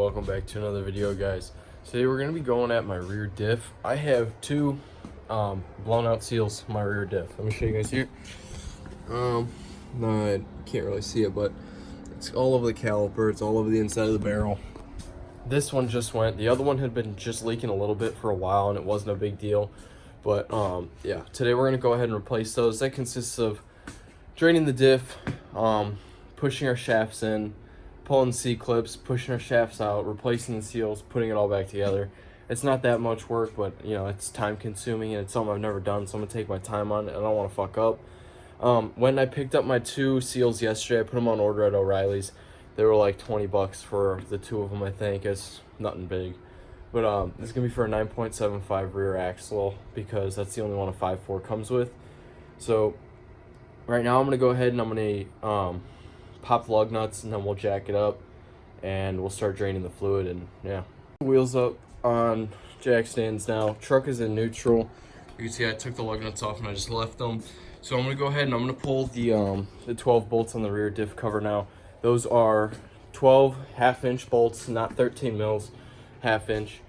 welcome back to another video, guys. Today we're going to be going at my rear diff. I have two blown out seals in my rear diff. Let me show you guys here. No, I can't really see it, but it's all over the caliper. It's all over the inside of the barrel. This one just went. The other one had been just leaking a little bit for a while, and it wasn't a big deal. But yeah, today we're going to go ahead and replace those. That consists of draining the diff, pushing our shafts in, pulling C-clips, pushing our shafts out, replacing the seals, putting it all back together. It's not that much work, but you know, it's time consuming and it's something I've never done, so I'm gonna take my time on it. I don't want to fuck up. When I picked up my two seals yesterday, I put them on order at O'Reilly's. They were like 20 bucks for the two of them, I think. It's nothing big. But it's gonna be for a 9.75 rear axle because that's the only one a 5.4 comes with. So right now I'm gonna go ahead and I'm gonna pop the lug nuts, and then we'll jack it up and we'll start draining the fluid. And yeah, wheels up on jack stands now. Truck is in neutral. You can see I took the lug nuts off and I just left them. So I'm gonna go ahead and I'm gonna pull the 12 bolts on the rear diff cover now. Those are 12 half-inch bolts, not 13 mils, half-inch.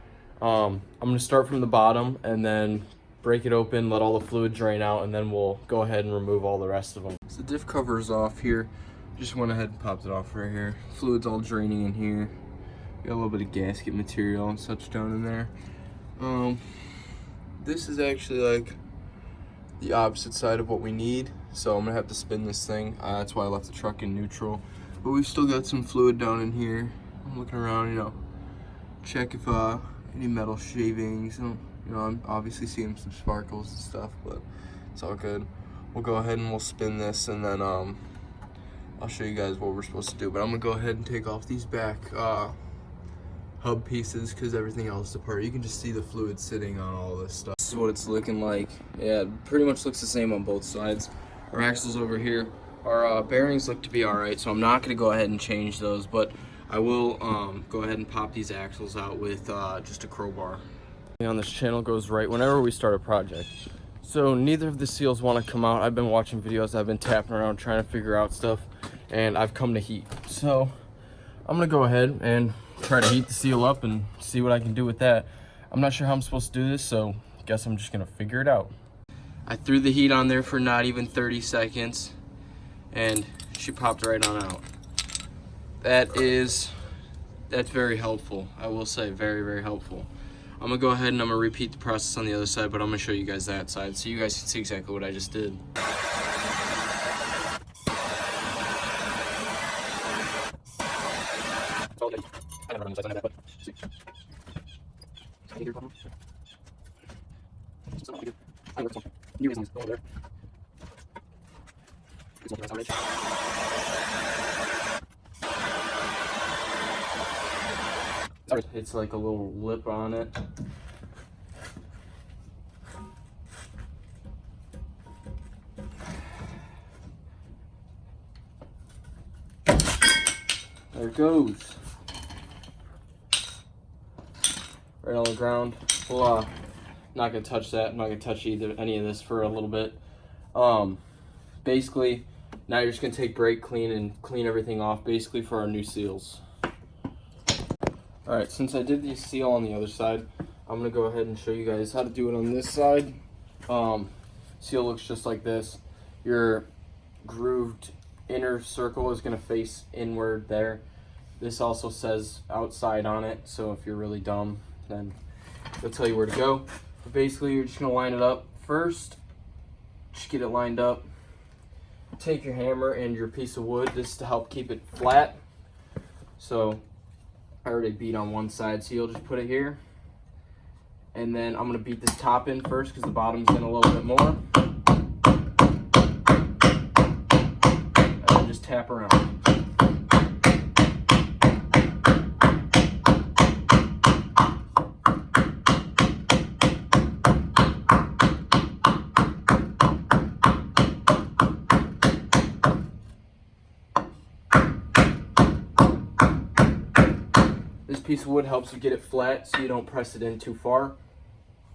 I'm gonna start from the bottom and then break it open, let all the fluid drain out, and then we'll go ahead and remove all the rest of them. So the diff cover is off here. Just went ahead and popped it off right here. Fluid's all draining in here. Got a little bit of gasket material and such down in there. This is actually like the opposite side of what we need, so I'm gonna have to spin this thing. That's why I left the truck in neutral. But we've still got some fluid down in here. I'm looking around, you know, check if any metal shavings. You know, I'm obviously seeing some sparkles and stuff, but it's all good. We'll go ahead and we'll spin this, and then I'll show you guys what we're supposed to do. But I'm gonna go ahead and take off these back hub pieces because everything else is apart. You can just see the fluid sitting on all this stuff. This is what it's looking like. Yeah, it pretty much looks the same on both sides. Our axles over here. Our bearings look to be all right, so I'm not gonna go ahead and change those, but I will go ahead and pop these axles out with just a crowbar. On this channel goes right whenever we start a project. So neither of the seals want to come out. I've been watching videos, I've been tapping around trying to figure out stuff, and I've come to heat. So I'm gonna go ahead and try to heat the seal up and see what I can do with that. I'm not sure how I'm supposed to do this, so I guess I'm just gonna figure it out. I threw the heat on there for not even 30 seconds, and she popped right on out. That's very helpful. I will say, very, very helpful. I'm gonna go ahead and I'm gonna repeat the process on the other side, but I'm gonna show you guys that side so you guys can see exactly what I just did. It's like a little lip on it. There it goes. Right on the ground. Well, not gonna touch that. I'm not gonna touch any of this for a little bit. Basically, now you're just gonna take brake clean and clean everything off, basically for our new seals. All right, since I did the seal on the other side, I'm gonna go ahead and show you guys how to do it on this side. Seal looks just like this. Your grooved inner circle is gonna face inward there. This also says outside on it, so if you're really dumb, then it'll tell you where to go. But basically, you're just gonna line it up first. Just get it lined up. Take your hammer and your piece of wood. This is to help keep it flat. So I already beat on one side, so you'll just put it here. And then I'm gonna beat this top in first because the bottom's in a little bit more. And then just tap around. This piece of wood helps you get it flat so you don't press it in too far.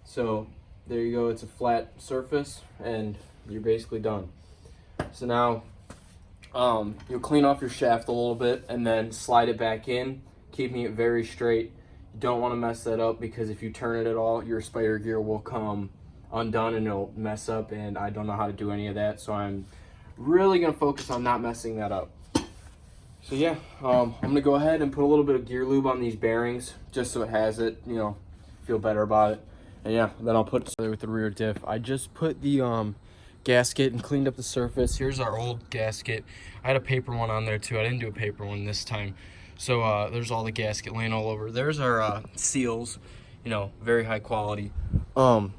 So there you go, it's a flat surface and you're basically done. So now you'll clean off your shaft a little bit and then slide it back in, keeping it very straight. You don't want to mess that up, because if you turn it at all, your spider gear will come undone and it'll mess up, and I don't know how to do any of that, so I'm really going to focus on not messing that up. So yeah, I'm going to go ahead and put a little bit of gear lube on these bearings just so it has it, you know, feel better about it. And yeah, then I'll put it with the rear diff. I just put the gasket and cleaned up the surface. Here's our old gasket. I had a paper one on there too. I didn't do a paper one this time. So there's all the gasket laying all over. There's our seals, you know, very high quality. But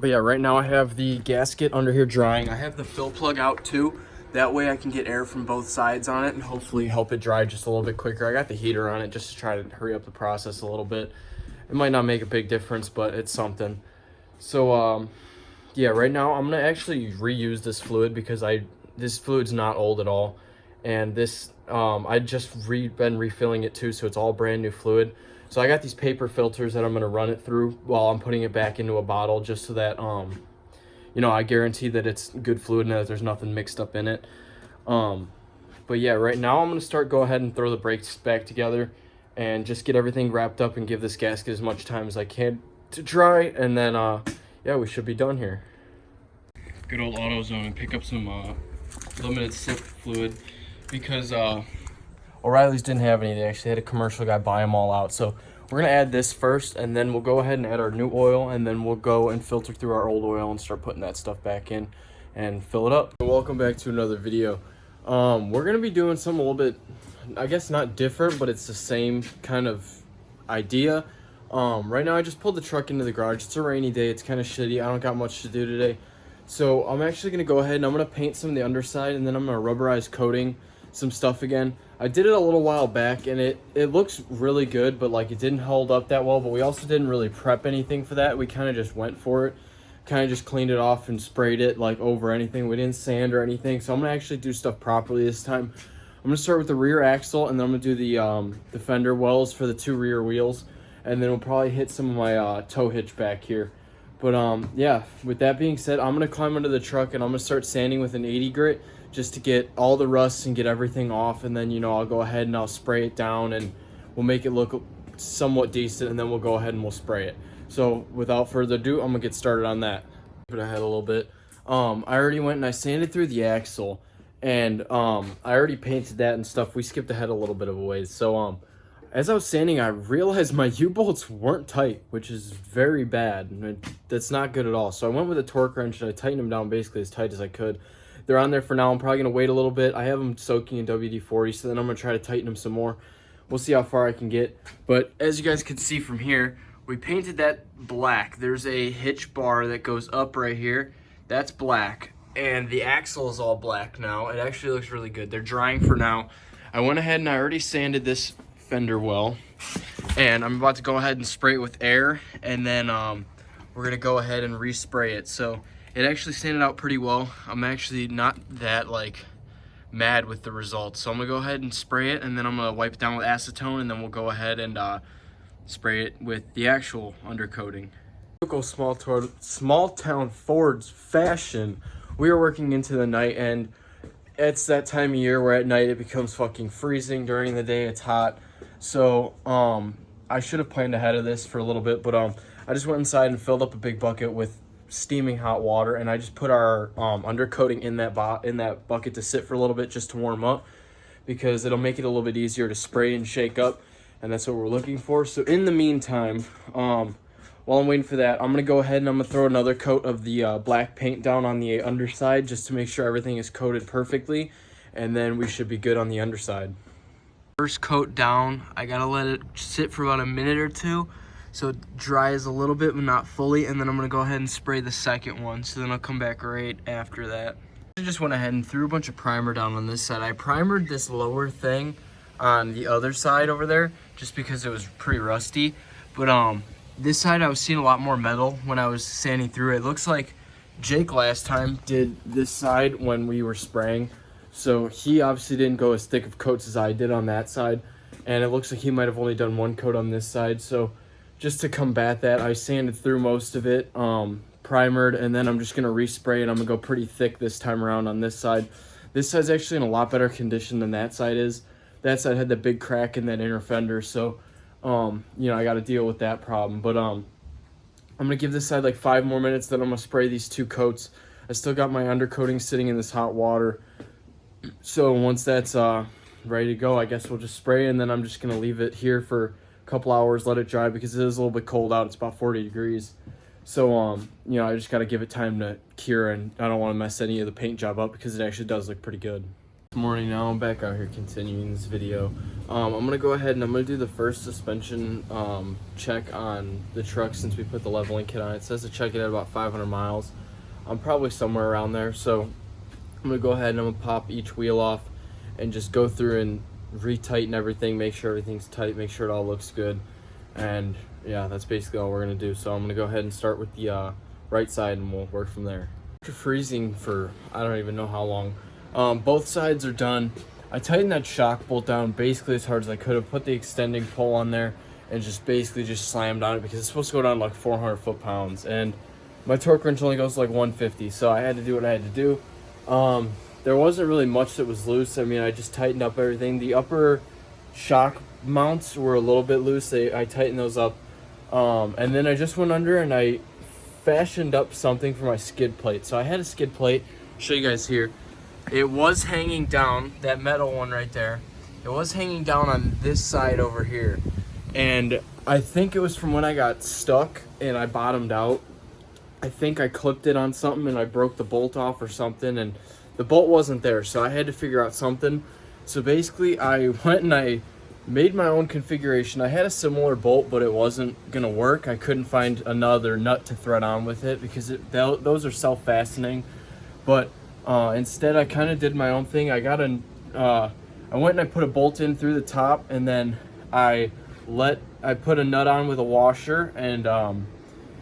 yeah, right now I have the gasket under here drying. I have the fill plug out too. That way I can get air from both sides on it and hopefully help it dry just a little bit quicker. I got the heater on it just to try to hurry up the process a little bit. It might not make a big difference, but it's something. So yeah, right now I'm gonna actually reuse this fluid, because this fluid's not old at all, and this I just been refilling it too, so it's all brand new fluid. So I got these paper filters that I'm gonna run it through while I'm putting it back into a bottle, just so that you know, I guarantee that it's good fluid and that there's nothing mixed up in it. But yeah, right now I'm gonna go ahead and throw the brakes back together and just get everything wrapped up and give this gasket as much time as I can to dry, and then yeah, we should be done here. Good old AutoZone, and pick up some limited slip fluid, because O'Reilly's didn't have any. They actually had a commercial guy buy them all out. So we're gonna add this first, and then we'll go ahead and add our new oil, and then we'll go and filter through our old oil and start putting that stuff back in and fill it up. Welcome back to another video. We're gonna be doing something a little bit, I guess not different, but it's the same kind of idea. Right now I just pulled the truck into the garage. It's a rainy day, it's kind of shitty. I don't got much to do today. So I'm actually gonna go ahead and I'm gonna paint some of the underside, and then I'm gonna rubberize coating some stuff again. I did it a little while back and it looks really good, but like it didn't hold up that well. But we also didn't really prep anything for that. We kind of just went for it, kind of just cleaned it off and sprayed it like over anything. We didn't sand or anything. So I'm gonna actually do stuff properly this time. I'm gonna start with the rear axle, and then I'm gonna do the fender wells for the two rear wheels, and then we'll probably hit some of my tow hitch back here. But yeah, with that being said, I'm gonna climb under the truck and I'm gonna start sanding with an 80 grit just to get all the rust and get everything off, and then, you know, I'll go ahead and I'll spray it down and we'll make it look somewhat decent, and then we'll go ahead and we'll spray it. So without further ado, I'm gonna get started on that. Put ahead a little bit. I already went and I sanded through the axle, and I already painted that and stuff. We skipped ahead a little bit of a ways. So as I was sanding, I realized my U-bolts weren't tight, which is very bad. That's not good at all. So I went with a torque wrench and I tightened them down basically as tight as I could. They're on there for now. I'm probably going to wait a little bit. I have them soaking in WD-40, so then I'm going to try to tighten them some more. We'll see how far I can get. But as you guys can see from here, we painted that black. There's a hitch bar that goes up right here. That's black. And the axle is all black now. It actually looks really good. They're drying for now. I went ahead and I already sanded this fender well. And I'm about to go ahead and spray it with air. And then we're going to go ahead and respray it. So it actually sanded out pretty well. I'm actually not that mad with the results. So I'm gonna go ahead and spray it, and then I'm gonna wipe it down with acetone, and then we'll go ahead and spray it with the actual undercoating. Typical SmallTownFords fashion. We are working into the night, and it's that time of year where at night it becomes fucking freezing. During the day it's hot. So I should have planned ahead of this for a little bit, but I just went inside and filled up a big bucket with steaming hot water, and I just put our undercoating in that bucket to sit for a little bit just to warm up, because it'll make it a little bit easier to spray and shake up, and that's what we're looking for. So in the meantime, while I'm waiting for that, I'm gonna go ahead and I'm gonna throw another coat of the black paint down on the underside just to make sure everything is coated perfectly, and then we should be good on the underside. First coat down, I gotta let it sit for about a minute or two so it dries a little bit but not fully, and then I'm gonna go ahead and spray the second one, so then I'll come back right after that. I just went ahead and threw a bunch of primer down on this side. I primered this lower thing on the other side over there just because it was pretty rusty, but this side I was seeing a lot more metal when I was sanding through it. It looks like Jake last time did this side when we were spraying, so he obviously didn't go as thick of coats as I did on that side, and it looks like he might have only done one coat on this side. So just to combat that, I sanded through most of it, primered, and then I'm just gonna respray it. I'm gonna go pretty thick this time around on this side. This side's actually in a lot better condition than that side is. that side had the big crack in that inner fender. So, you know, I got to deal with that problem. But I'm going to give this side like 5 more minutes, then I'm going to spray these 2 coats. I still got my undercoating sitting in this hot water. So once that's ready to go, I guess we'll just spray, and then I'm just going to leave it here for a couple hours, let it dry, because it is a little bit cold out. It's about 40 degrees. So, you know, I just got to give it time to cure, and I don't want to mess any of the paint job up because it actually does look pretty good. Good morning. Now I'm back out here continuing this video. I'm going to go ahead and I'm going to do the first suspension check on the truck since we put the leveling kit on. It says to check it at about 500 miles. I'm probably somewhere around there. So I'm going to go ahead and I'm going to pop each wheel off and just go through and retighten everything, make sure everything's tight, make sure it all looks good. And yeah, that's basically all we're going to do. So I'm going to go ahead and start with the right side and we'll work from there. After freezing for I don't even know how long, both sides are done. I tightened that shock bolt down basically as hard as I could have, put the extending pole on there and just basically just slammed on it because it's supposed to go down like 400 foot-pounds. And my torque wrench only goes to like 150, so I had to do what I had to do. There wasn't really much that was loose. I mean, I just tightened up everything. The upper shock mounts were a little bit loose. I tightened those up. And then I just went under and I fashioned up something for my skid plate. So I had a skid plate. I'll show you guys here. It was hanging down, that metal one right there. It was hanging down on this side over here. And I think it was from when I got stuck and I bottomed out. I think I clipped it on something and I broke the bolt off or something, and the bolt wasn't there, so I had to figure out something. So basically I went and I made my own configuration. I had a similar bolt, but it wasn't gonna work. I couldn't find another nut to thread on with it because those are self-fastening. But instead I kind of did my own thing. I went and I put a bolt in through the top, and then I put a nut on with a washer, and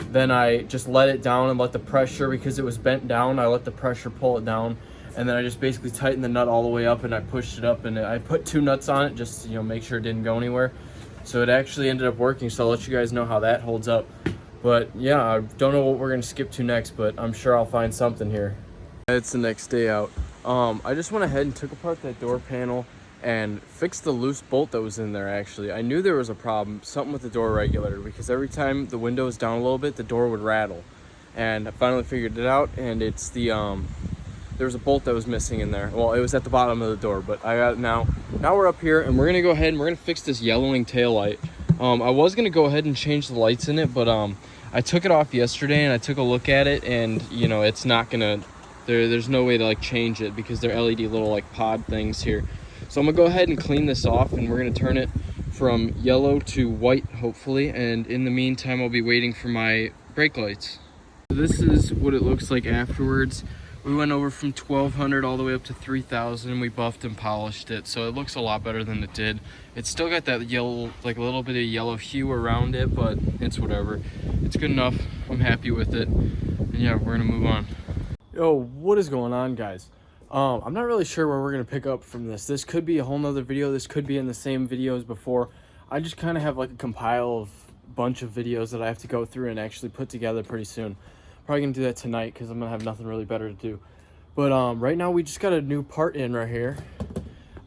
then I just let it down and let the pressure, because it was bent down, I let the pressure pull it down. And then I just basically tightened the nut all the way up and I pushed it up, and I put 2 nuts on it just to, you know, make sure it didn't go anywhere. So it actually ended up working, so I'll let you guys know how that holds up. But yeah, I don't know what we're gonna skip to next, but I'm sure I'll find something here. It's the next day out. I just went ahead and took apart that door panel and fixed the loose bolt that was in there. Actually, I knew there was a problem, something with the door regulator, because every time the window was down a little bit, the door would rattle. And I finally figured it out, and it's the there was a bolt that was missing in there. Well, it was at the bottom of the door, but I got it now. Now we're up here and we're gonna go ahead and we're gonna fix this yellowing tail light. I was gonna go ahead and change the lights in it, but I took it off yesterday and I took a look at it, and you know, it's not gonna, there's no way to like change it because they're LED little like pod things here. So I'm gonna go ahead and clean this off, and we're gonna turn it from yellow to white, hopefully. And in the meantime, I'll be waiting for my brake lights. This is what it looks like afterwards. We went over from 1200 all the way up to 3000. We buffed and polished it, so it looks a lot better than it did. It's still got that yellow, like a little bit of yellow hue around it, but it's whatever. It's good enough. I'm happy with it. And yeah, we're gonna move on. Yo, what is going on, guys? I'm not really sure where we're gonna pick up from this. This could be a whole nother video. This could be in the same video as before. I just kind of have like a compile of bunch of videos that I have to go through and actually put together pretty soon. Probably gonna do that tonight because I'm gonna have nothing really better to do. But right now we just got a new part in right here,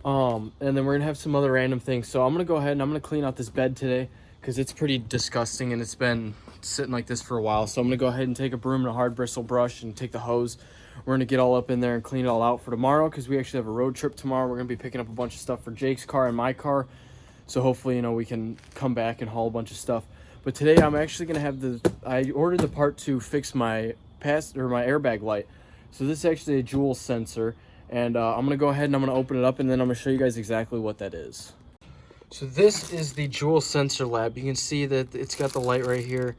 and then we're gonna have some other random things. So I'm gonna go ahead and I'm gonna clean out this bed today because it's pretty disgusting and it's been sitting like this for a while. So I'm gonna go ahead and take a broom and a hard bristle brush and take the hose. We're gonna get all up in there and clean it all out for tomorrow because we actually have a road trip tomorrow. We're gonna be picking up a bunch of stuff for Jake's car and my car. So hopefully, you know, we can come back and haul a bunch of stuff. But today I'm actually gonna have I ordered the part to fix my my airbag light. So this is actually a Joule sensor, and I'm gonna go ahead and I'm gonna open it up, and then I'm gonna show you guys exactly what that is. So this is the Joule sensor lab. You can see that it's got the light right here.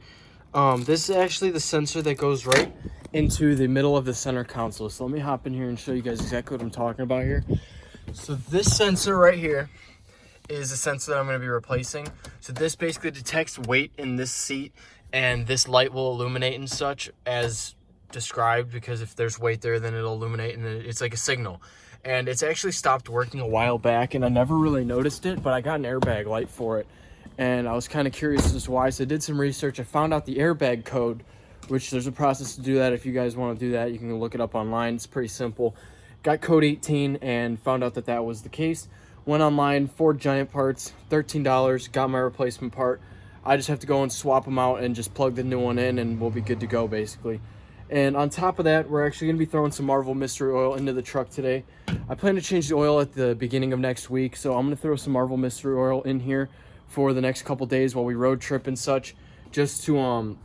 This is actually the sensor that goes right into the middle of the center console. So let me hop in here and show you guys exactly what I'm talking about here. So this sensor right here is the sensor that I'm going to be replacing. So this basically detects weight in this seat, and this light will illuminate and such as described, because if there's weight there, then it'll illuminate, and it's like a signal. And it's actually stopped working a while back, and I never really noticed it, but I got an airbag light for it, and I was kind of curious as to why. So I did some research. I found out the airbag code, which there's a process to do that. If you guys want to do that, you can look it up online. It's pretty simple. Got code 18 and found out that that was the case. Went online, Ford Giant parts, $13, got my replacement part. I just have to go and swap them out and just plug the new one in, and we'll be good to go basically. And on top of that, we're actually going to be throwing some Marvel Mystery Oil into the truck today. I plan to change the oil at the beginning of next week, so I'm going to throw some Marvel Mystery Oil in here for the next couple days while we road trip and such, just to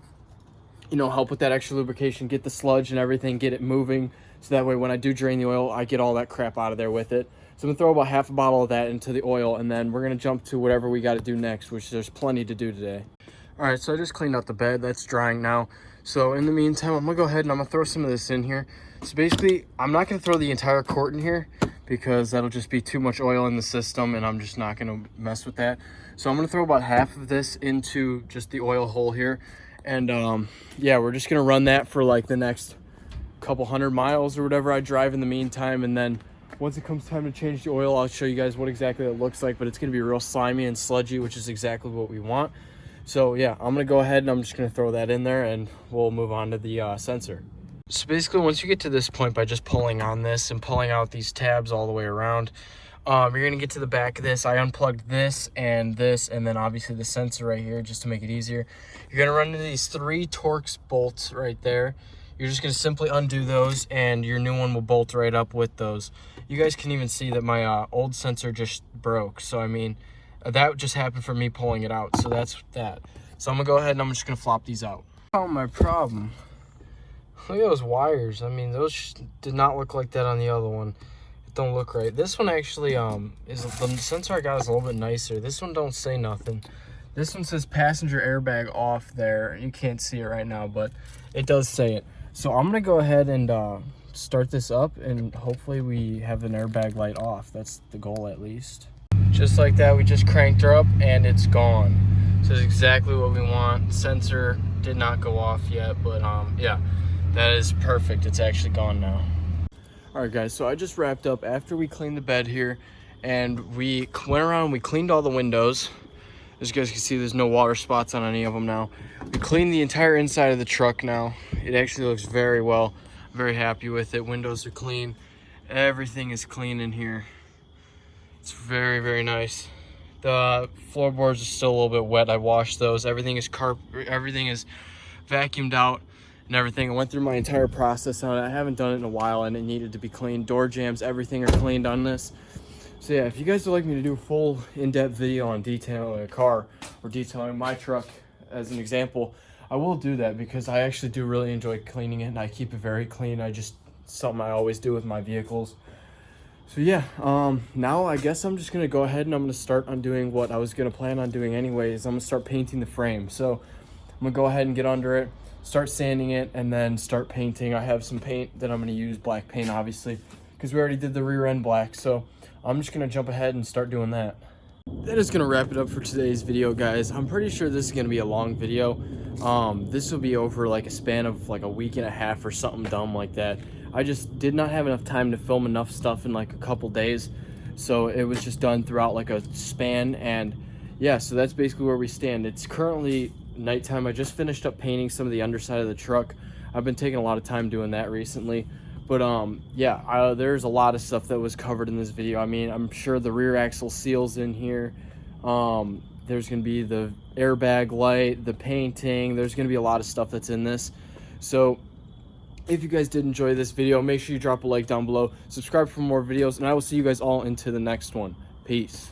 you know, help with that extra lubrication, get the sludge and everything, get it moving, so that way when I do drain the oil, I get all that crap out of there with it. So I'm gonna throw about half a bottle of that into the oil, and then we're gonna jump to whatever we got to do next, which there's plenty to do today. All right, so I just cleaned out the bed. That's drying now. So in the meantime, I'm gonna go ahead and I'm gonna throw some of this in here. So basically, I'm not gonna throw the entire quart in here because that'll just be too much oil in the system, and I'm just not gonna mess with that. So I'm gonna throw about half of this into just the oil hole here. And yeah, we're just gonna run that for like the next couple 100 miles or whatever I drive in the meantime, and then once it comes time to change the oil, I'll show you guys what exactly it looks like, but it's gonna be real slimy and sludgy, which is exactly what we want. So yeah, I'm gonna go ahead and I'm just gonna throw that in there, and we'll move on to the sensor. So basically, once you get to this point, by just pulling on this and pulling out these tabs all the way around, you're gonna get to the back of this. I unplugged this, and then obviously the sensor right here, just to make it easier. You're gonna run into these 3 Torx bolts right there. You're just gonna simply undo those, and your new one will bolt right up with those. You guys can even see that my old sensor just broke. So I mean, that just happened from me pulling it out. So that's that. So I'm gonna go ahead and I'm just gonna flop these out. Oh, my problem. Look at those wires. I mean, those did not look like that on the other one. It don't look right. This one actually is, the sensor I got is a little bit nicer. This one don't say nothing. This one says passenger airbag off there. You can't see it right now, but it does say it. So I'm gonna go ahead and start this up, and hopefully we have an airbag light off. That's the goal, at least. Just like that, we just cranked her up and it's gone. So it's exactly what we want. Sensor did not go off yet, but yeah, that is perfect. It's actually gone now. All right, guys, so I just wrapped up after we cleaned the bed here, and we went around, we cleaned all the windows. As you guys can see, there's no water spots on any of them now. We cleaned the entire inside of the truck now. It actually looks very well. I'm very happy with it. Windows are clean. Everything is clean in here. It's very, very nice. The floorboards are still a little bit wet. I washed those. Everything is vacuumed out and everything. I went through my entire process on it. I haven't done it in a while, and it needed to be cleaned. Door jambs, everything are cleaned on this. So yeah, if you guys would like me to do a full in-depth video on detailing a car or detailing my truck as an example, I will do that, because I actually do really enjoy cleaning it, and I keep it very clean. Something I always do with my vehicles. So yeah, now I guess I'm just gonna go ahead and I'm gonna start on doing what I was gonna plan on doing anyways. I'm gonna start painting the frame. So I'm gonna go ahead and get under it, start sanding it, and then start painting. I have some paint that I'm gonna use, black paint obviously, because we already did the rear end black. So I'm just gonna jump ahead and start doing that. That is gonna wrap it up for today's video, guys. I'm pretty sure this is gonna be a long video. This will be over like a span of like a week and a half or something dumb like that. I just did not have enough time to film enough stuff in like a couple days, so it was just done throughout like a span. And yeah, so that's basically where we stand. It's currently nighttime. I just finished up painting some of the underside of the truck. I've been taking a lot of time doing that recently. But yeah, there's a lot of stuff that was covered in this video. I mean, I'm sure the rear axle seals in here. There's gonna be the airbag light, the painting. There's gonna be a lot of stuff that's in this. So if you guys did enjoy this video, make sure you drop a like down below, subscribe for more videos, and I will see you guys all into the next one. Peace.